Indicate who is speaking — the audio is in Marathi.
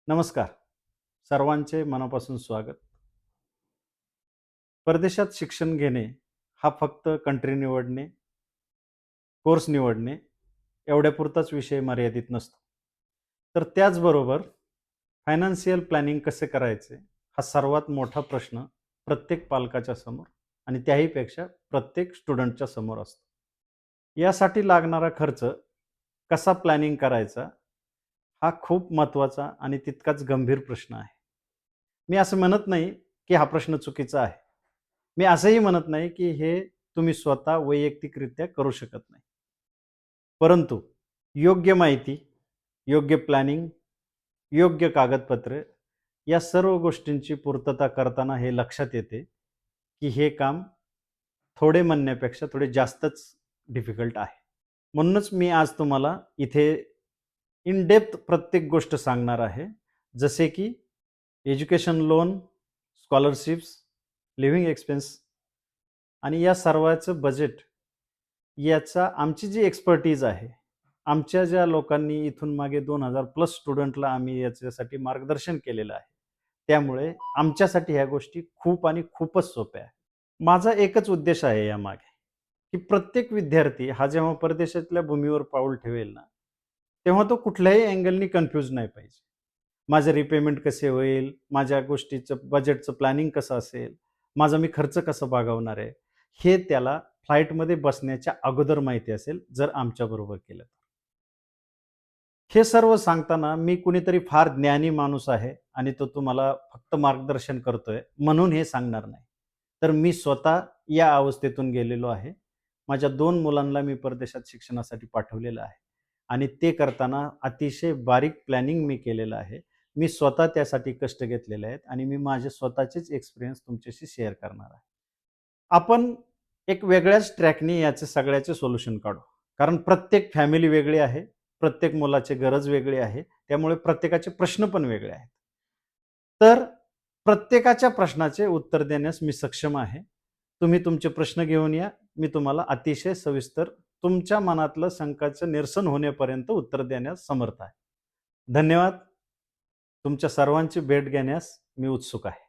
Speaker 1: नमस्कार. सर्वांचे मनापासून स्वागत. परदेशात शिक्षण घेणे हा फक्त कंट्री निवडणे, कोर्स निवडणे एवढ्यापुरताच विषय मर्यादित नसतो. तर त्याचबरोबर फायनान्शियल प्लॅनिंग कसे करायचे हा सर्वात मोठा प्रश्न प्रत्येक पालकाच्या समोर आणि त्याहीपेक्षा प्रत्येक स्टुडंटच्या समोर असतो. यासाठी लागणारा खर्च कसा प्लॅनिंग करायचा हा खूप महत्त्वाचा आणि तितकाच गंभीर प्रश्न आहे. मी असं म्हणत नाही, की हा प्रश्न चुकीचा आहे. मी असंही म्हणत नाही, की हे तुम्ही स्वतः वैयक्तिकरित्या करू शकत नाही. परंतु योग्य माहिती, योग्य प्लॅनिंग, योग्य कागदपत्रे या सर्व गोष्टींची पूर्तता करताना हे लक्षात येते, की हे काम थोडे म्हणण्यापेक्षा थोडे जास्तच डिफिकल्ट आहे. म्हणूनच मी आज तुम्हाला इथे इन डेप्थ प्रत्येक गोष्ट सांगणार आहे. जसे की education loan, scholarships, living expense आणि या सर्वाचं बजेट याचा आमची जी एक्सपर्टीज आहे, आमच्या ज्या लोकांनी इथून मागे 2000 प्लस स्टुडंटला आम्ही याच्यासाठी मार्गदर्शन केलेलं आहे. त्यामुळे आमच्यासाठी ह्या गोष्टी खूप आणि खूपच सोप्या आहेत. माझा एकच उद्देश आहे यामागे, की प्रत्येक विद्यार्थी हा जेव्हा परदेशातल्या भूमीवर पाऊल ठेवेल ना, तेव्हा तो कुठल्याही अँगलनी कन्फ्यूज नाही पाहिजे. माझं रिपेमेंट कसे होईल, माझ्या गोष्टीचं बजेटचं प्लॅनिंग कसं असेल, माझा मी खर्च कसं भागवणार आहे, हे त्याला फ्लाइटमध्ये बसण्याच्या अगोदर माहिती असेल, जर आमच्याबरोबर केलं तर. हे सर्व सांगताना मी कुणीतरी फार ज्ञानी माणूस आहे आणि तो तुम्हाला फक्त मार्गदर्शन करतोय म्हणून हे सांगणार नाही. तर मी स्वतः या अवस्थेतून गेलेलो आहे. माझ्या 2 मुलांना मी परदेशात शिक्षणासाठी पाठवलेलं आहे आणि ते करताना अतिशय बारीक प्लॅनिंग मी केलेलं आहे. मी स्वतः त्यासाठी कष्ट घेतलेले आहेत आणि मी माझे स्वतःचेच एक्सपिरियन्स तुमच्याशी शेअर करणार आहे. आपण एक वेगळ्याच ट्रॅकनी याचे सगळ्याचे सोल्युशन काढू. कारण प्रत्येक फॅमिली वेगळी आहे. प्रत्येक मुलाची गरज वेगळी आहे. त्यामुळे प्रत्येकाचे प्रश्न पण वेगळे आहेत. तर प्रत्येकाच्या प्रश्नाचे उत्तर देण्यास मी सक्षम आहे. तुम्ही तुमचे प्रश्न घेऊन या. मी तुम्हाला अतिशय सविस्तर तुमच्या मनातलं शंकाचं निरसन होण्यापर्यंत उत्तर देण्यास समर्थ आहे. धन्यवाद. तुमच्या सर्वांची भेट घेण्यास मी उत्सुक आहे.